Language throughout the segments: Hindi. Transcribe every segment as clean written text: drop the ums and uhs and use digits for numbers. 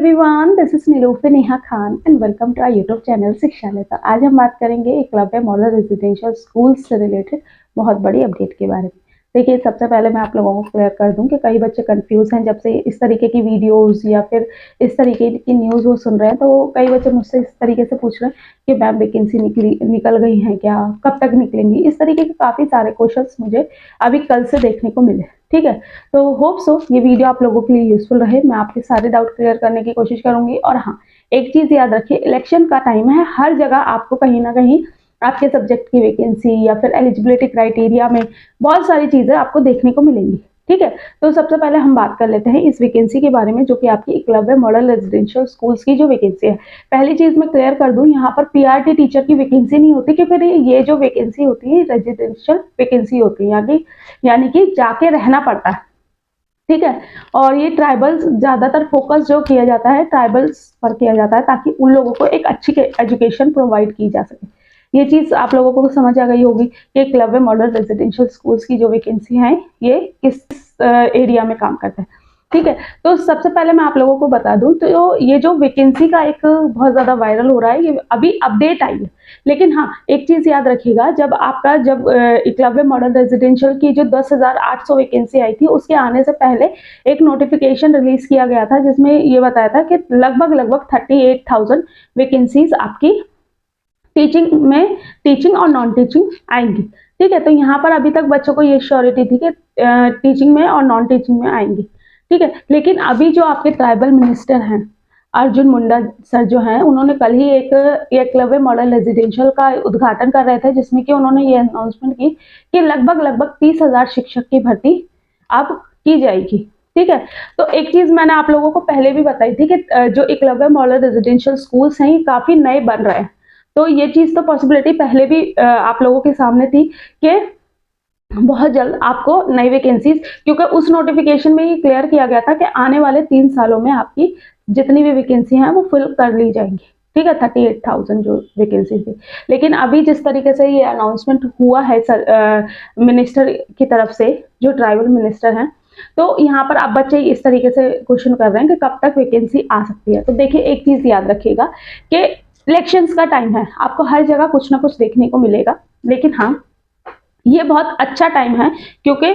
Everyone, this is Nilufar Neha Khan and welcome to our YouTube channel Shikshalaya. तो आज हम बात करेंगे एकलव्य मॉडल रेजिडेंशियल स्कूल से रिलेटेड बहुत बड़ी अपडेट के बारे में। देखिए, सबसे पहले मैं आप लोगों को क्लियर कर दूं कि कई बच्चे कंफ्यूज हैं जब से इस तरीके की वीडियोस या फिर इस तरीके की न्यूज़ वो सुन रहे हैं। तो कई बच्चे मुझसे इस तरीके से पूछ रहे हैं कि मैम वैकेंसी निकल गई है क्या, कब तक निकलेंगी। इस तरीके के काफ़ी सारे क्वेश्चंस मुझे अभी कल से देखने को मिले। ठीक है, तो होप सो ये वीडियो आप लोगों के लिए यूजफुल रहे। मैं आपके सारे डाउट क्लियर करने की कोशिश करूंगी। और हाँ, एक चीज याद रखिए, इलेक्शन का टाइम है, हर जगह आपको कहीं ना कहीं आपके सब्जेक्ट की वैकेंसी या फिर एलिजिबिलिटी क्राइटेरिया में बहुत सारी चीजें आपको देखने को मिलेंगी। ठीक है, तो सबसे पहले हम बात कर लेते हैं इस वैकेंसी के बारे में, जो कि आपकी एकलव्य मॉडल रेजिडेंशियल स्कूल्स की जो वैकेंसी है। पहली चीज मैं क्लियर कर दूं, यहाँ पर पीआरटी टीचर की वैकेंसी नहीं होती, कि फिर ये जो वैकेंसी होती है रेजिडेंशियल वैकेंसी होती है, यानी कि जाके रहना पड़ता है। ठीक है, और ये ट्राइबल्स ज्यादातर फोकस जो किया जाता है ट्राइबल्स पर किया जाता है, ताकि उन लोगों को एक अच्छी एजुकेशन प्रोवाइड की जा सके। ये चीज आप लोगों को समझ आ गई होगी कि एकलव्य मॉडल रेजिडेंशियल स्कूल्स की जो वैकेंसी है ये किस एरिया में काम करते हैं। ठीक है, तो सबसे पहले मैं आप लोगों को बता दूं, तो ये जो वैकेंसी का एक बहुत ज्यादा वायरल हो रहा है, ये अभी अपडेट आई है। लेकिन हाँ, एक चीज याद रखिएगा, जब एकलव्य मॉडल रेजिडेंशियल की जो 10,800 वैकेंसी आई थी, उसके आने से पहले एक नोटिफिकेशन रिलीज किया गया था, जिसमें ये बताया था कि लगभग 38,000 वैकेंसीज आपकी टीचिंग और नॉन टीचिंग आएंगी। ठीक है, तो यहाँ पर अभी तक बच्चों को ये श्योरिटी थी कि टीचिंग में और नॉन टीचिंग में आएंगी। ठीक है, लेकिन अभी जो आपके ट्राइबल मिनिस्टर हैं अर्जुन मुंडा सर जो हैं, उन्होंने कल ही एक एकलव्य मॉडल रेजिडेंशियल का उद्घाटन कर रहे थे, जिसमें कि उन्होंने ये अनाउंसमेंट की कि लगभग 30,000 शिक्षक की भर्ती अब की जाएगी। ठीक है, तो एक चीज मैंने आप लोगों को पहले भी बताई थी कि जो एकलव्य मॉडल रेजिडेंशियल स्कूल्स हैं, ये काफी नए बन रहे हैं। तो ये चीज तो पॉसिबिलिटी पहले भी आप लोगों के सामने थी कि बहुत जल्द आपको नई वैकेंसीज, क्योंकि उस नोटिफिकेशन में ये क्लियर किया गया था कि आने वाले 3 सालों में आपकी जितनी भी वैकेंसी हैं वो फिल कर ली जाएंगी। ठीक है, 38,000 जो वैकेंसी थी। लेकिन अभी जिस तरीके से ये अनाउंसमेंट हुआ है मिनिस्टर की तरफ से, जो ट्राइबल मिनिस्टर हैं, तो यहाँ पर अब बच्चे इस तरीके से क्वेश्चन कर रहे हैं कि कब तक वैकेंसी आ सकती है। तो देखिए, एक चीज याद रखिएगा कि इलेक्शंस का टाइम है, आपको हर जगह कुछ ना कुछ देखने को मिलेगा। लेकिन हाँ, ये बहुत अच्छा टाइम है, क्योंकि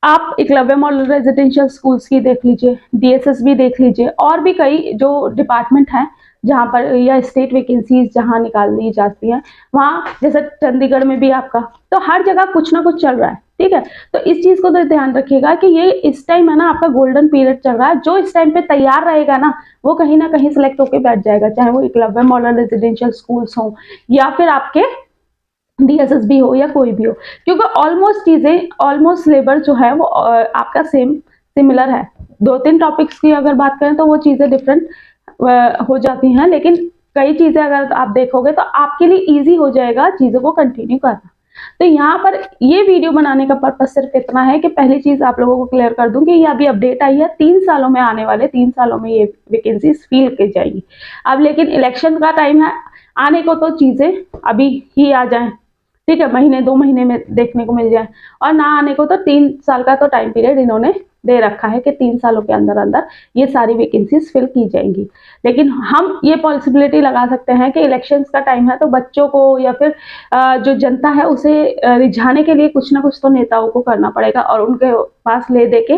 आप एकलव्य मॉडल रेजिडेंशियल स्कूल्स की देख लीजिए, डीएसएस भी देख लीजिए, और भी कई जो डिपार्टमेंट हैं जहाँ पर, या स्टेट वैकेंसीज जहाँ निकाल दी जाती हैं, वहाँ जैसे चंडीगढ़ में भी आपका, तो हर जगह कुछ ना कुछ चल रहा है। ठीक है, तो इस चीज को तो ध्यान रखिएगा कि ये इस टाइम है ना, आपका गोल्डन पीरियड चल रहा है। जो इस टाइम पे तैयार रहेगा ना, वो कहीं ना कहीं सिलेक्ट होकर बैठ जाएगा, चाहे वो एकलव्य मॉडल रेजिडेंशियल स्कूल्स हो या फिर आपके डीएसएस भी हो या कोई भी हो, क्योंकि ऑलमोस्ट सिलेबस जो है वो आपका सिमिलर है। 2-3 टॉपिक्स की अगर बात करें तो वो चीजें डिफरेंट हो जाती हैं, लेकिन कई चीजें अगर आप देखोगे तो आपके लिए इजी हो जाएगा चीजों को कंटिन्यू करना। तो यहाँ पर ये वीडियो बनाने का पर्पस सिर्फ इतना है कि पहली चीज आप लोगों को क्लियर कर दूं कि ये अभी अपडेट आई है, 3 सालों में, आने वाले 3 सालों में ये वैकेंसीज फिल की जाएगी। अब लेकिन इलेक्शन का टाइम है, आने को तो चीजें अभी ही आ जाए, ठीक है, महीने 2 महीने में देखने को मिल जाए, और ना आने को तो 3 साल का तो टाइम पीरियड इन्होंने दे रखा है कि 3 सालों के अंदर अंदर ये सारी वैकेंसीज फिल की जाएंगी। लेकिन हम ये पॉसिबिलिटी लगा सकते हैं कि इलेक्शंस का टाइम है, तो बच्चों को या फिर जो जनता है उसे रिझाने के लिए कुछ ना कुछ तो नेताओं को करना पड़ेगा, और उनके पास ले दे के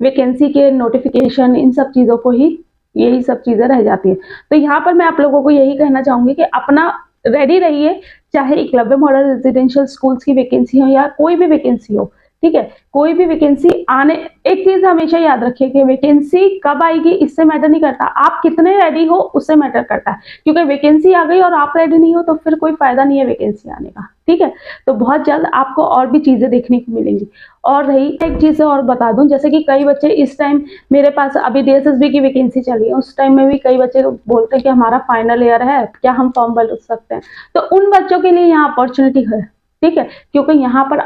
वैकेंसी के नोटिफिकेशन, इन सब चीजों को ही, यही सब चीजें रह जाती है। तो यहाँ पर मैं आप लोगों को यही कहना चाहूंगी कि अपना रेडी रहिए, चाहे एकलव्य मॉडल रेजिडेंशियल स्कूल्स की वैकेंसी हो या कोई भी वैकेंसी हो। ठीक है, कोई भी वैकेंसी आने, एक चीज हमेशा याद रखिए कि वैकेंसी कब आएगी इससे मैटर नहीं करता, आप कितने रेडी हो उससे मैटर करता है। क्योंकि वैकेंसी आ गई और आप रेडी नहीं हो तो फिर कोई फायदा नहीं है वैकेंसी आने का। ठीक है, तो बहुत जल्द आपको और भी चीजें देखने को मिलेंगी। और रही एक चीज और बता दूं, जैसे कि कई बच्चे इस टाइम, मेरे पास अभी डीएसएसबी की वैकेंसी चली है, उस टाइम में भी कई बच्चे बोलते हैं कि हमारा फाइनल ईयर है, क्या हम फॉर्म भर सकते हैं। तो उन बच्चों के लिए यहाँ अपॉर्चुनिटी है। ठीक है, क्योंकि यहाँ पर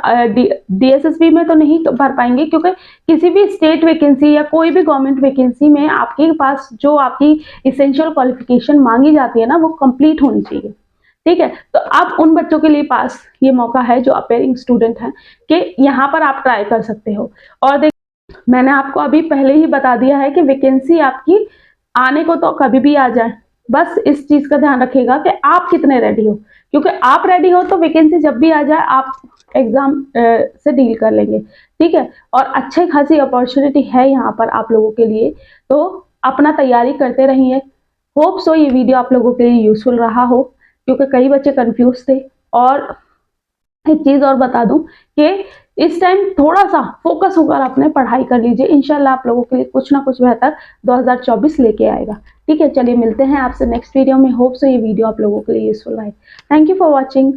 डीएसएसबी में तो नहीं भर पाएंगे, क्योंकि किसी भी स्टेट वैकेंसी या कोई भी गवर्नमेंट वैकेंसी में आपके पास जो आपकी इसेंशियल क्वालिफिकेशन मांगी जाती है ना, वो कंप्लीट होनी चाहिए। ठीक है, तो अब उन बच्चों के लिए पास ये मौका है जो अपेयरिंग स्टूडेंट हैं, कि यहाँ पर आप ट्राई कर सकते हो। और मैंने आपको अभी पहले ही बता दिया है कि वैकेंसी आपकी आने को तो कभी भी आ जाए, बस इस चीज का ध्यान रखिएगा कि आप कितने रेडी हो, क्योंकि आप रेडी हो तो वैकेंसी जब भी आ जाए आप एग्जाम से डील कर लेंगे, ठीक है। और अच्छी खासी अपॉर्चुनिटी है यहाँ पर आप लोगों के लिए, तो अपना तैयारी करते रहिए। होप सो ये वीडियो आप लोगों के लिए यूजफुल रहा हो, क्योंकि कई बच्चे कंफ्यूज थे। और एक चीज और बता दूं कि इस टाइम थोड़ा सा फोकस होकर अपने पढ़ाई कर लीजिए, इंशाल्लाह आप लोगों के लिए कुछ ना कुछ बेहतर 2024 लेके आएगा। ठीक है, चलिए मिलते हैं आपसे नेक्स्ट वीडियो में। होप सो ये वीडियो आप लोगों के लिए यूजफुल रहे। Thank you for watching.